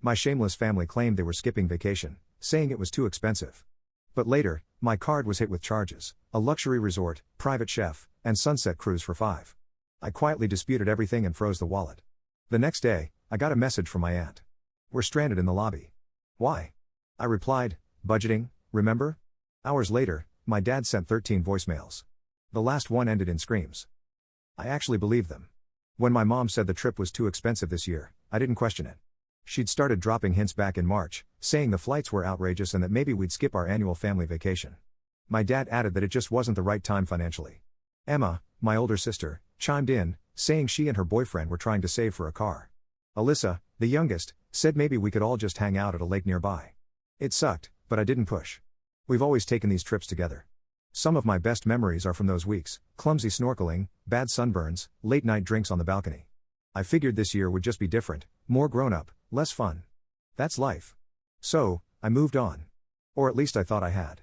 My shameless family claimed they were skipping vacation, saying it was too expensive. But later, my card was hit with charges: a luxury resort, private chef, and sunset cruise for 5. I quietly disputed everything and froze the wallet. The next day, I got a message from my aunt. "We're stranded in the lobby." "Why?" I replied, "Budgeting, remember?" Hours later, my dad sent 13 voicemails. The last one ended in screams. I actually believed them. When my mom said the trip was too expensive this year, I didn't question it. She'd started dropping hints back in March, saying the flights were outrageous and that maybe we'd skip our annual family vacation. My dad added that it just wasn't the right time financially. Emma, my older sister, chimed in, saying she and her boyfriend were trying to save for a car. Alyssa, the youngest, said maybe we could all just hang out at a lake nearby. It sucked, but I didn't push. We've always taken these trips together. Some of my best memories are from those weeks: clumsy snorkeling, bad sunburns, late night drinks on the balcony. I figured this year would just be different, more grown up, less fun. That's life. So, I moved on. Or at least I thought I had.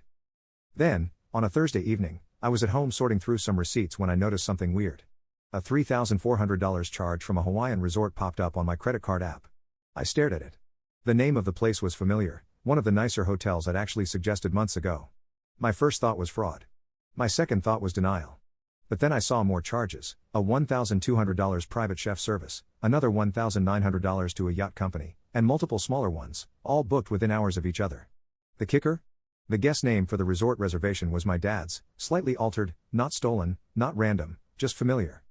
Then, on a Thursday evening, I was at home sorting through some receipts when I noticed something weird. A $3,400 charge from a Hawaiian resort popped up on my credit card app. I stared at it. The name of the place was familiar, one of the nicer hotels I'd actually suggested months ago. My first thought was fraud. My second thought was denial. But then I saw more charges: a $1,200 private chef service, another $1,900 to a yacht company, and multiple smaller ones, all booked within hours of each other. The kicker? The guest name for the resort reservation was my dad's, slightly altered, not stolen, not random, just familiar.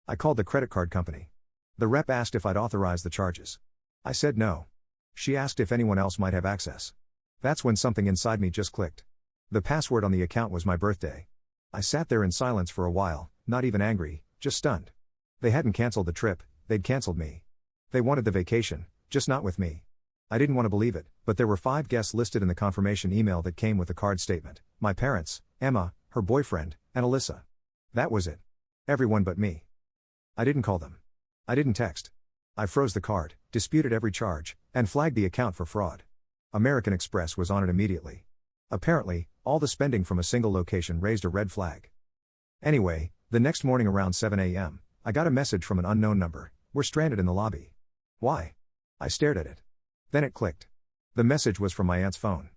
I called the credit card company. The rep asked if I'd authorized the charges. I said no. She asked if anyone else might have access. That's when something inside me just clicked. The password on the account was my birthday. I sat there in silence for a while, not even angry, just stunned. They hadn't canceled the trip, they'd canceled me. They wanted the vacation, just not with me. I didn't want to believe it, but there were 5 guests listed in the confirmation email that came with the card statement: my parents, Emma, her boyfriend, and Alyssa. That was it. Everyone but me. I didn't call them. I didn't text. I froze the card, disputed every charge, and flagged the account for fraud. American Express was on it immediately. Apparently, all the spending from a single location raised a red flag. Anyway, the next morning around 7 a.m., I got a message from an unknown number: "We're stranded in the lobby." Why? I stared at it. Then it clicked. The message was from my aunt's phone.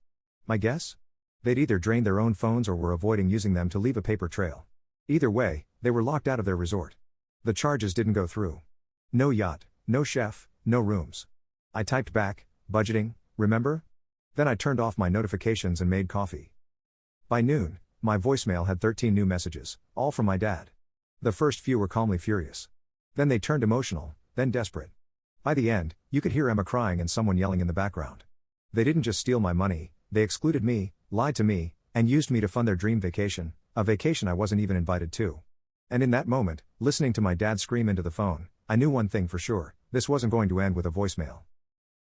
My guess? They'd either drained their own phones or were avoiding using them to leave a paper trail. Either way, they were locked out of their resort. The charges didn't go through. No yacht, no chef, no rooms. I typed back, "Budgeting, remember?" Then I turned off my notifications and made coffee. By noon, my voicemail had 13 new messages, all from my dad. The first few were calmly furious. Then they turned emotional, then desperate. By the end, you could hear Emma crying and someone yelling in the background. They didn't just steal my money, they excluded me, lied to me, and used me to fund their dream vacation, a vacation I wasn't even invited to. And in that moment, listening to my dad scream into the phone, I knew one thing for sure: this wasn't going to end with a voicemail.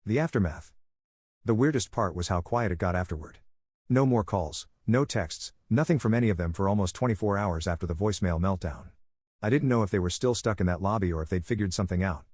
The aftermath. The weirdest part was how quiet it got afterward. No more calls, no texts, nothing from any of them for almost 24 hours after the voicemail meltdown. I didn't know if they were still stuck in that lobby or if they'd figured something out.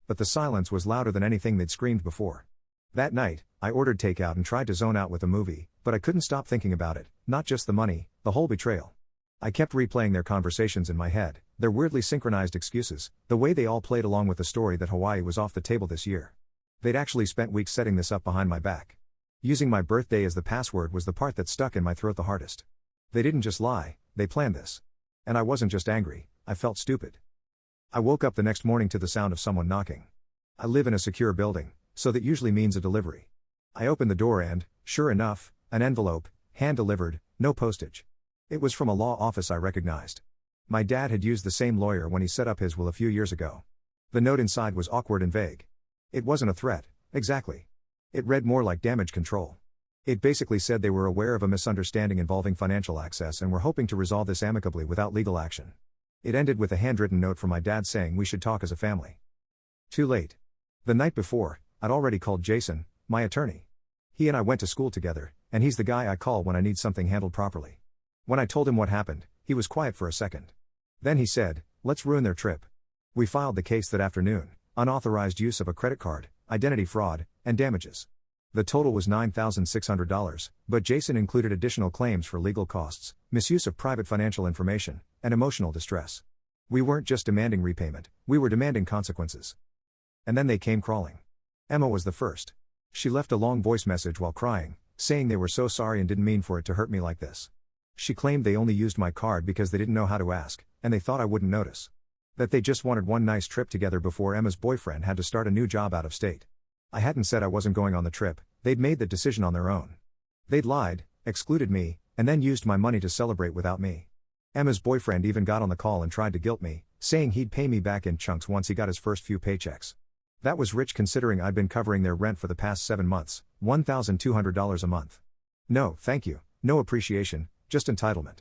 But the silence was louder than anything they'd screamed before. That night, I ordered takeout and tried to zone out with a movie, but I couldn't stop thinking about it: not just the money, the whole betrayal. I kept replaying their conversations in my head, their weirdly synchronized excuses, the way they all played along with the story that Hawaii was off the table this year. They'd actually spent weeks setting this up behind my back. Using my birthday as the password was the part that stuck in my throat the hardest. They didn't just lie, they planned this. And I wasn't just angry, I felt stupid. I woke up the next morning to the sound of someone knocking. I live in a secure building, so that usually means a delivery. I opened the door and, sure enough, an envelope, hand-delivered, no postage. It was from a law office I recognized. My dad had used the same lawyer when he set up his will a few years ago. The note inside was awkward and vague. It wasn't a threat, exactly. It read more like damage control. It basically said they were aware of a misunderstanding involving financial access and were hoping to resolve this amicably without legal action. It ended with a handwritten note from my dad saying we should talk as a family. Too late. The night before, I'd already called Jason, my attorney. He and I went to school together, and he's the guy I call when I need something handled properly. When I told him what happened, he was quiet for a second. Then he said, "Let's ruin their trip." We filed the case that afternoon: unauthorized use of a credit card, identity fraud, and damages. The total was $9,600, but Jason included additional claims for legal costs, misuse of private financial information, and emotional distress. We weren't just demanding repayment, we were demanding consequences. And then they came crawling. Emma was the first. She left a long voice message while crying, saying they were so sorry and didn't mean for it to hurt me like this. She claimed they only used my card because they didn't know how to ask, and they thought I wouldn't notice. That they just wanted one nice trip together before Emma's boyfriend had to start a new job out of state. I hadn't said I wasn't going on the trip, they'd made the decision on their own. They'd lied, excluded me, and then used my money to celebrate without me. Emma's boyfriend even got on the call and tried to guilt me, saying he'd pay me back in chunks once he got his first few paychecks. That was rich considering I'd been covering their rent for the past 7 months, $1,200 a month. No, thank you, no appreciation, just entitlement.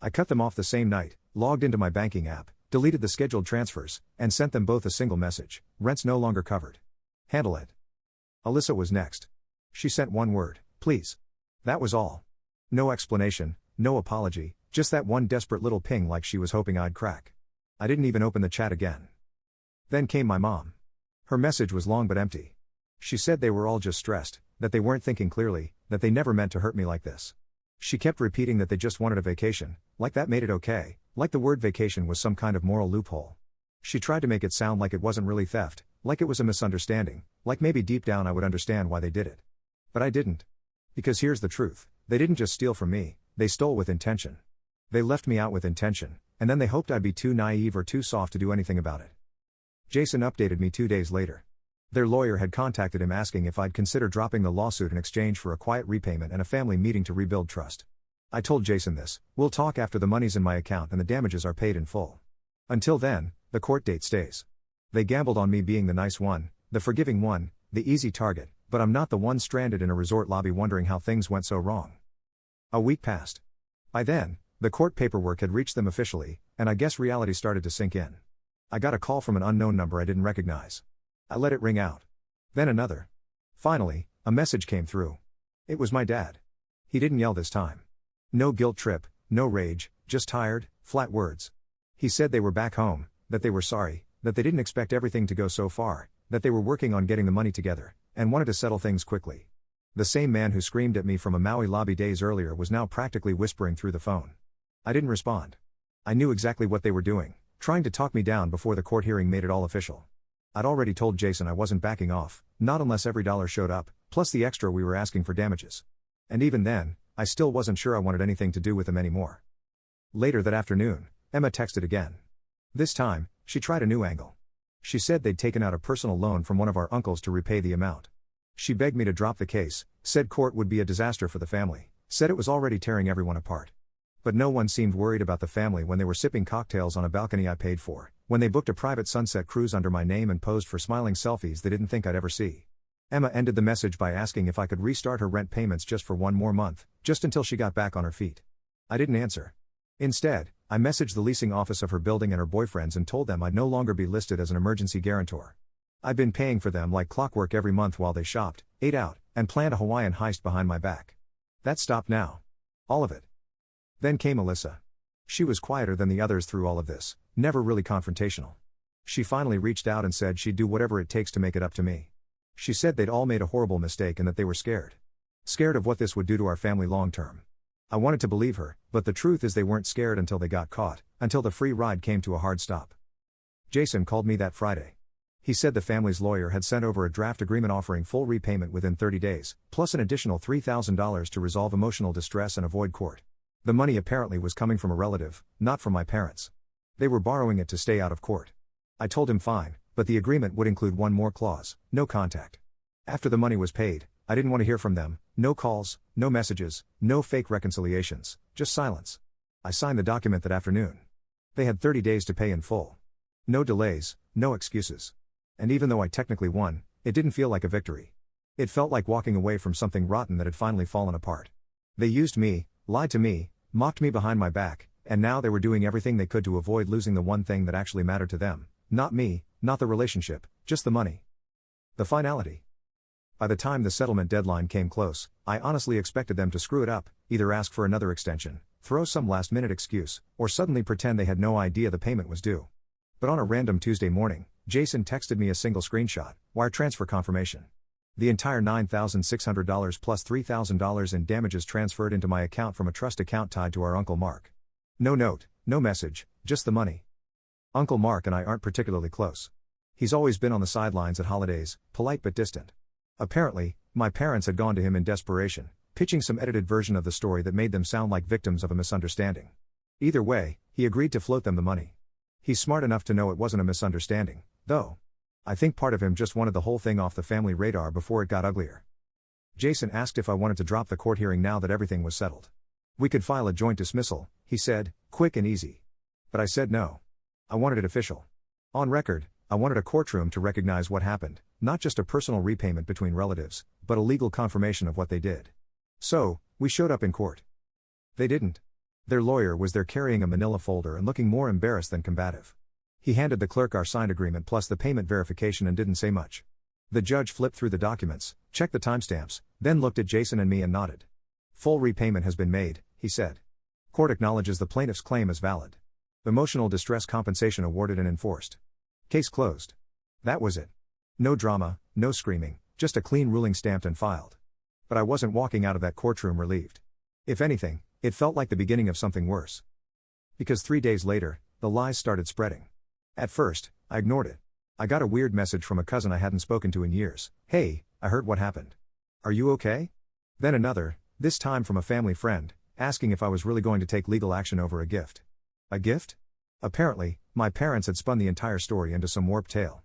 I cut them off the same night, logged into my banking app, deleted the scheduled transfers, and sent them both a single message: rent's no longer covered. Handle it. Alyssa was next. She sent one word: please. That was all. No explanation, no apology, just that one desperate little ping like she was hoping I'd crack. I didn't even open the chat again. Then came my mom. Her message was long but empty. She said they were all just stressed, that they weren't thinking clearly, that they never meant to hurt me like this. She kept repeating that they just wanted a vacation, like that made it okay, like the word vacation was some kind of moral loophole. She tried to make it sound like it wasn't really theft, like it was a misunderstanding, like maybe deep down I would understand why they did it. But I didn't. Because here's the truth, they didn't just steal from me, they stole with intention. They left me out with intention, and then they hoped I'd be too naive or too soft to do anything about it. Jason updated me 2 days later. Their lawyer had contacted him asking if I'd consider dropping the lawsuit in exchange for a quiet repayment and a family meeting to rebuild trust. I told Jason this: we'll talk after the money's in my account and the damages are paid in full. Until then, the court date stays. They gambled on me being the nice one, the forgiving one, the easy target, but I'm not the one stranded in a resort lobby wondering how things went so wrong. A week passed. By then, the court paperwork had reached them officially, and I guess reality started to sink in. I got a call from an unknown number I didn't recognize. I let it ring out. Then another. Finally, a message came through. It was my dad. He didn't yell this time. No guilt trip, no rage, just tired, flat words. He said they were back home, that they were sorry, that they didn't expect everything to go so far, that they were working on getting the money together, and wanted to settle things quickly. The same man who screamed at me from a Maui lobby days earlier was now practically whispering through the phone. I didn't respond. I knew exactly what they were doing, trying to talk me down before the court hearing made it all official. I'd already told Jason I wasn't backing off, not unless every dollar showed up, plus the extra we were asking for damages. And even then, I still wasn't sure I wanted anything to do with them anymore. Later that afternoon, Emma texted again. This time, she tried a new angle. She said they'd taken out a personal loan from one of our uncles to repay the amount. She begged me to drop the case, said court would be a disaster for the family, said it was already tearing everyone apart. But no one seemed worried about the family when they were sipping cocktails on a balcony I paid for, when they booked a private sunset cruise under my name and posed for smiling selfies they didn't think I'd ever see. Emma ended the message by asking if I could restart her rent payments just for one more month, just until she got back on her feet. I didn't answer. Instead, I messaged the leasing office of her building and her boyfriends and told them I'd no longer be listed as an emergency guarantor. I'd been paying for them like clockwork every month while they shopped, ate out, and planned a Hawaiian heist behind my back. That stopped now. All of it. Then came Alyssa. She was quieter than the others through all of this, never really confrontational. She finally reached out and said she'd do whatever it takes to make it up to me. She said they'd all made a horrible mistake and that they were scared. Scared of what this would do to our family long term. I wanted to believe her, but the truth is they weren't scared until they got caught, until the free ride came to a hard stop. Jason called me that Friday. He said the family's lawyer had sent over a draft agreement offering full repayment within 30 days, plus an additional $3,000 to resolve emotional distress and avoid court. The money apparently was coming from a relative, not from my parents. They were borrowing it to stay out of court. I told him fine, but the agreement would include one more clause: no contact. After the money was paid, I didn't want to hear from them, no calls, no messages, no fake reconciliations, just silence. I signed the document that afternoon. They had 30 days to pay in full. No delays, no excuses. And even though I technically won, it didn't feel like a victory. It felt like walking away from something rotten that had finally fallen apart. They used me, lied to me, mocked me behind my back, and now they were doing everything they could to avoid losing the one thing that actually mattered to them. Not me, not the relationship, just the money. The finality. By the time the settlement deadline came close, I honestly expected them to screw it up, either ask for another extension, throw some last-minute excuse, or suddenly pretend they had no idea the payment was due. But on a random Tuesday morning, Jason texted me a single screenshot: wire transfer confirmation. The entire $9,600 plus $3,000 in damages transferred into my account from a trust account tied to our Uncle Mark. No note, no message, just the money. Uncle Mark and I aren't particularly close. He's always been on the sidelines at holidays, polite but distant. Apparently, my parents had gone to him in desperation, pitching some edited version of the story that made them sound like victims of a misunderstanding. Either way, he agreed to float them the money. He's smart enough to know it wasn't a misunderstanding, though. I think part of him just wanted the whole thing off the family radar before it got uglier. Jason asked if I wanted to drop the court hearing now that everything was settled. We could file a joint dismissal, he said, quick and easy. But I said no. I wanted it official. On record, I wanted a courtroom to recognize what happened, not just a personal repayment between relatives, but a legal confirmation of what they did. So, we showed up in court. They didn't. Their lawyer was there carrying a manila folder and looking more embarrassed than combative. He handed the clerk our signed agreement plus the payment verification and didn't say much. The judge flipped through the documents, checked the timestamps, then looked at Jason and me and nodded. Full repayment has been made, he said. Court acknowledges the plaintiff's claim as valid. Emotional distress compensation awarded and enforced. Case closed. That was it. No drama, no screaming, just a clean ruling stamped and filed. But I wasn't walking out of that courtroom relieved. If anything, it felt like the beginning of something worse. Because 3 days later, the lies started spreading. At first, I ignored it. I got a weird message from a cousin I hadn't spoken to in years. Hey, I heard what happened. Are you okay? Then another, this time from a family friend, asking if I was really going to take legal action over a gift. A gift? Apparently, my parents had spun the entire story into some warped tale.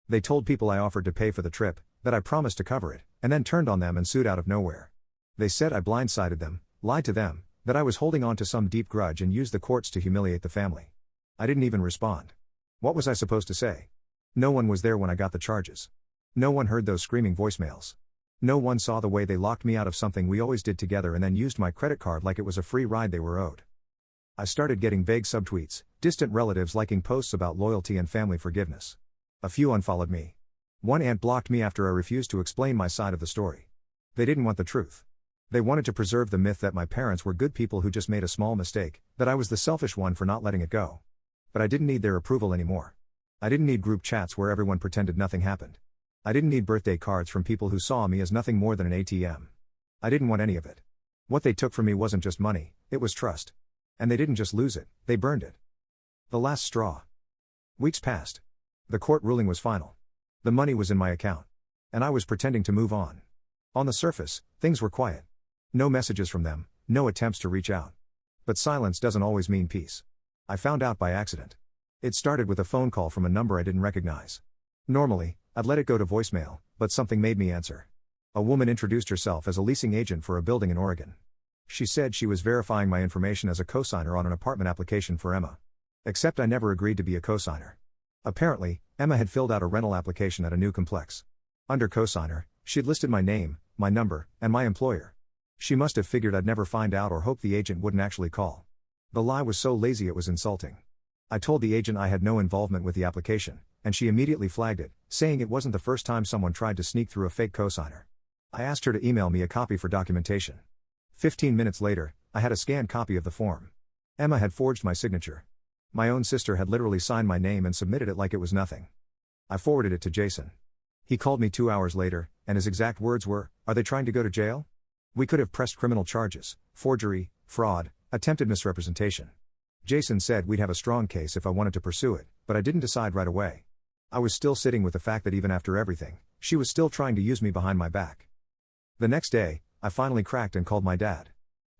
They told people I offered to pay for the trip, that I promised to cover it, and then turned on them and sued out of nowhere. They said I blindsided them, lied to them, that I was holding on to some deep grudge and used the courts to humiliate the family. I didn't even respond. What was I supposed to say? No one was there when I got the charges. No one heard those screaming voicemails. No one saw the way they locked me out of something we always did together and then used my credit card like it was a free ride they were owed. I started getting vague subtweets, distant relatives liking posts about loyalty and family forgiveness. A few unfollowed me. One aunt blocked me after I refused to explain my side of the story. They didn't want the truth. They wanted to preserve the myth that my parents were good people who just made a small mistake, that I was the selfish one for not letting it go. But I didn't need their approval anymore. I didn't need group chats where everyone pretended nothing happened. I didn't need birthday cards from people who saw me as nothing more than an ATM. I didn't want any of it. What they took from me wasn't just money, it was trust. And they didn't just lose it, they burned it. The last straw. Weeks passed. The court ruling was final. The money was in my account. And I was pretending to move on. On the surface, things were quiet. No messages from them, no attempts to reach out. But silence doesn't always mean peace. I found out by accident. It started with a phone call from a number I didn't recognize. Normally, I'd let it go to voicemail, but something made me answer. A woman introduced herself as a leasing agent for a building in Oregon. She said she was verifying my information as a cosigner on an apartment application for Emma. Except I never agreed to be a cosigner. Apparently, Emma had filled out a rental application at a new complex. Under cosigner, she'd listed my name, my number, and my employer. She must have figured I'd never find out or hoped the agent wouldn't actually call. The lie was so lazy it was insulting. I told the agent I had no involvement with the application, and she immediately flagged it, saying it wasn't the first time someone tried to sneak through a fake cosigner. I asked her to email me a copy for documentation. 15 minutes later, I had a scanned copy of the form. Emma had forged my signature. My own sister had literally signed my name and submitted it like it was nothing. I forwarded it to Jason. He called me 2 hours later, and his exact words were, "Are they trying to go to jail? We could have pressed criminal charges, forgery, fraud, attempted misrepresentation." Jason said we'd have a strong case if I wanted to pursue it, but I didn't decide right away. I was still sitting with the fact that even after everything, she was still trying to use me behind my back. The next day, I finally cracked and called my dad.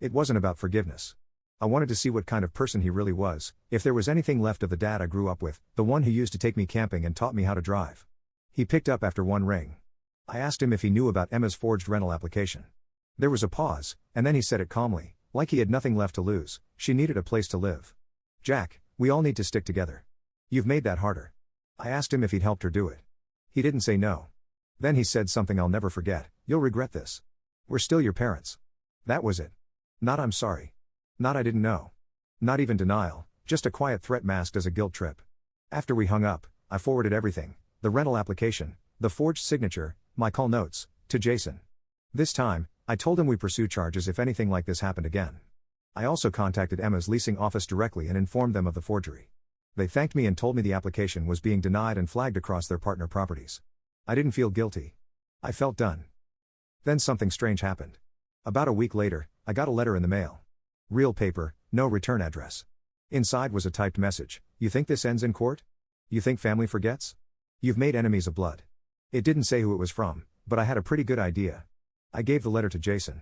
It wasn't about forgiveness. I wanted to see what kind of person he really was, if there was anything left of the dad I grew up with, the one who used to take me camping and taught me how to drive. He picked up after one ring. I asked him if he knew about Emma's forged rental application. There was a pause, and then he said it calmly, like he had nothing left to lose. She needed a place to live. "Jack, we all need to stick together. You've made that harder." I asked him if he'd helped her do it. He didn't say no. Then he said something I'll never forget, "You'll regret this. We're still your parents." That was it. Not "I'm sorry." Not "I didn't know." Not even denial, just a quiet threat masked as a guilt trip. After we hung up, I forwarded everything, the rental application, the forged signature, my call notes, to Jason. This time, I told him we pursue charges if anything like this happened again. I also contacted Emma's leasing office directly and informed them of the forgery. They thanked me and told me the application was being denied and flagged across their partner properties. I didn't feel guilty. I felt done. Then something strange happened. About a week later, I got a letter in the mail. Real paper, no return address. Inside was a typed message: "You think this ends in court? You think family forgets? You've made enemies of blood." It didn't say who it was from, but I had a pretty good idea. I gave the letter to Jason.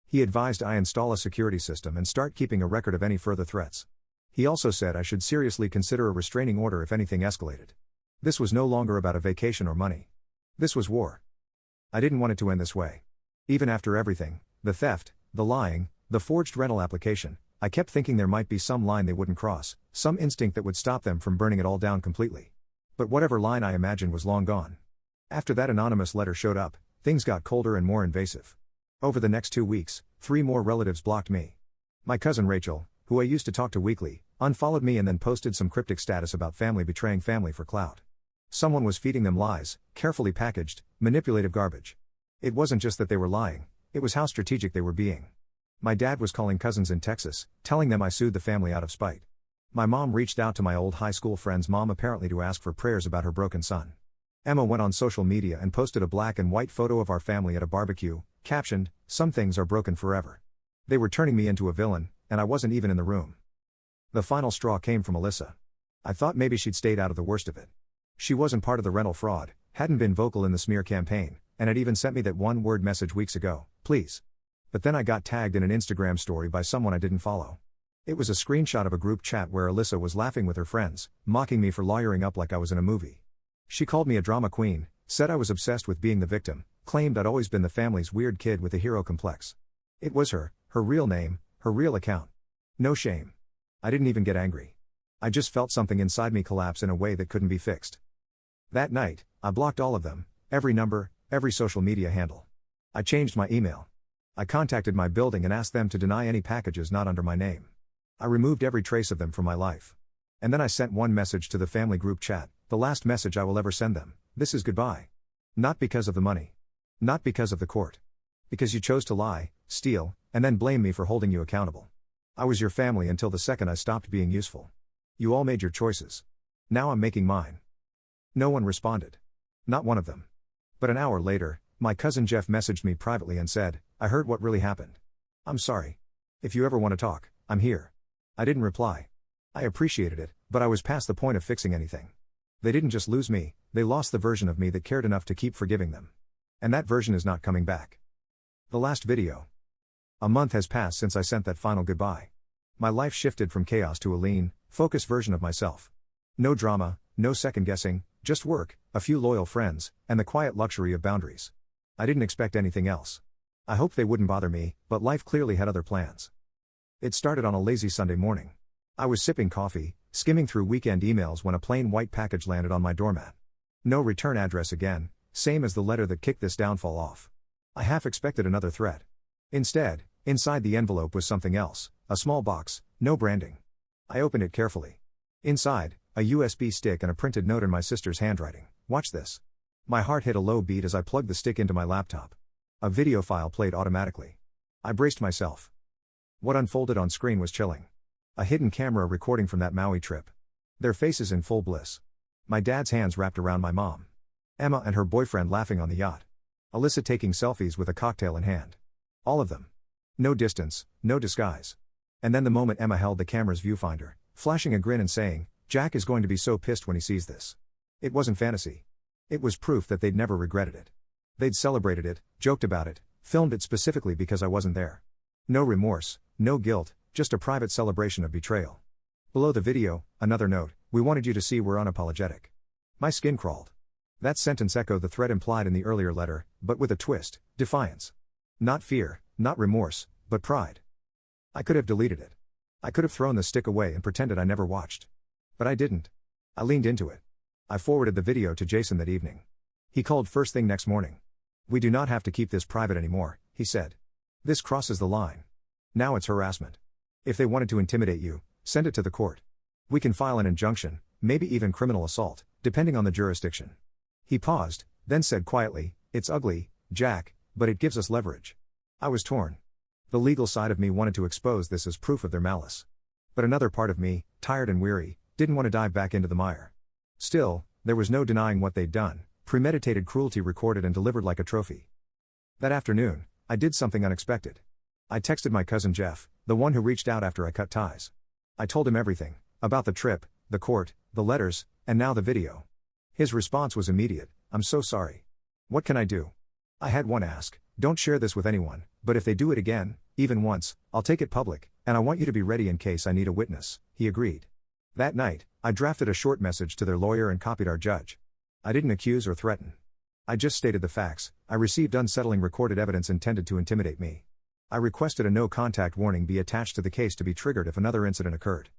He advised I install a security system and start keeping a record of any further threats. He also said I should seriously consider a restraining order if anything escalated. This was no longer about a vacation or money. This was war. I didn't want it to end this way. Even after everything, the theft, the lying, the forged rental application, I kept thinking there might be some line they wouldn't cross, some instinct that would stop them from burning it all down completely. But whatever line I imagined was long gone. After that anonymous letter showed up, things got colder and more invasive. Over the next 2 weeks, 3 more relatives blocked me. My cousin Rachel, who I used to talk to weekly, unfollowed me and then posted some cryptic status about family betraying family for clout. Someone was feeding them lies, carefully packaged, manipulative garbage. It wasn't just that they were lying, it was how strategic they were being. My dad was calling cousins in Texas, telling them I sued the family out of spite. My mom reached out to my old high school friend's mom apparently to ask for prayers about her broken son. Emma went on social media and posted a black and white photo of our family at a barbecue, captioned, "Some things are broken forever." They were turning me into a villain, and I wasn't even in the room. The final straw came from Alyssa. I thought maybe she'd stayed out of the worst of it. She wasn't part of the rental fraud, hadn't been vocal in the smear campaign, and had even sent me that one-word message weeks ago, "Please." But then I got tagged in an Instagram story by someone I didn't follow. It was a screenshot of a group chat where Alyssa was laughing with her friends, mocking me for lawyering up like I was in a movie. She called me a drama queen, said I was obsessed with being the victim, claimed I'd always been the family's weird kid with a hero complex. It was her real name, her real account. No shame. I didn't even get angry. I just felt something inside me collapse in a way that couldn't be fixed. That night, I blocked all of them, every number, every social media handle. I changed my email. I contacted my building and asked them to deny any packages not under my name. I removed every trace of them from my life. And then I sent one message to the family group chat, the last message I will ever send them: "This is goodbye." Not because of the money. Not because of the court. Because you chose to lie, steal, and then blame me for holding you accountable. I was your family until the second I stopped being useful. You all made your choices. Now I'm making mine. No one responded. Not one of them. But an hour later, my cousin Jeff messaged me privately and said, "I heard what really happened. I'm sorry. If you ever want to talk, I'm here." I didn't reply. I appreciated it, but I was past the point of fixing anything. They didn't just lose me, they lost the version of me that cared enough to keep forgiving them. And that version is not coming back. The last video. A month has passed since I sent that final goodbye. My life shifted from chaos to a lean, focused version of myself. No drama, no second guessing, just work, a few loyal friends, and the quiet luxury of boundaries. I didn't expect anything else. I hoped they wouldn't bother me, but life clearly had other plans. It started on a lazy Sunday morning. I was sipping coffee, skimming through weekend emails when a plain white package landed on my doormat. No return address again, same as the letter that kicked this downfall off. I half expected another threat. Instead, inside the envelope was something else, a small box, no branding. I opened it carefully. Inside, a USB stick and a printed note in my sister's handwriting: "Watch this." My heart hit a low beat as I plugged the stick into my laptop. A video file played automatically. I braced myself. What unfolded on screen was chilling. A hidden camera recording from that Maui trip. Their faces in full bliss. My dad's hands wrapped around my mom. Emma and her boyfriend laughing on the yacht. Alyssa taking selfies with a cocktail in hand. All of them. No distance, no disguise. And then the moment Emma held the camera's viewfinder, flashing a grin and saying, "Jack is going to be so pissed when he sees this." It wasn't fantasy. It was proof that they'd never regretted it. They'd celebrated it, joked about it, filmed it specifically because I wasn't there. No remorse, no guilt, just a private celebration of betrayal. Below the video, another note: "We wanted you to see we're unapologetic." My skin crawled. That sentence echoed the threat implied in the earlier letter, but with a twist: defiance. Not fear, not remorse, but pride. I could have deleted it. I could have thrown the stick away and pretended I never watched. But I didn't. I leaned into it. I forwarded the video to Jason that evening. He called first thing next morning. "We do not have to keep this private anymore," he said. "This crosses the line. Now it's harassment. If they wanted to intimidate you, send it to the court. We can file an injunction, maybe even criminal assault, depending on the jurisdiction." He paused, then said quietly, "It's ugly, Jack, but it gives us leverage." I was torn. The legal side of me wanted to expose this as proof of their malice. But another part of me, tired and weary, didn't want to dive back into the mire. Still, there was no denying what they'd done: premeditated cruelty recorded and delivered like a trophy. That afternoon, I did something unexpected. I texted my cousin Jeff, the one who reached out after I cut ties. I told him everything, about the trip, the court, the letters, and now the video. His response was immediate: "I'm so sorry. What can I do?" I had one ask, "Don't share this with anyone, but if they do it again, even once, I'll take it public, and I want you to be ready in case I need a witness." He agreed. That night, I drafted a short message to their lawyer and copied our judge. I didn't accuse or threaten. I just stated the facts. I received unsettling recorded evidence intended to intimidate me. I requested a no-contact warning be attached to the case to be triggered if another incident occurred.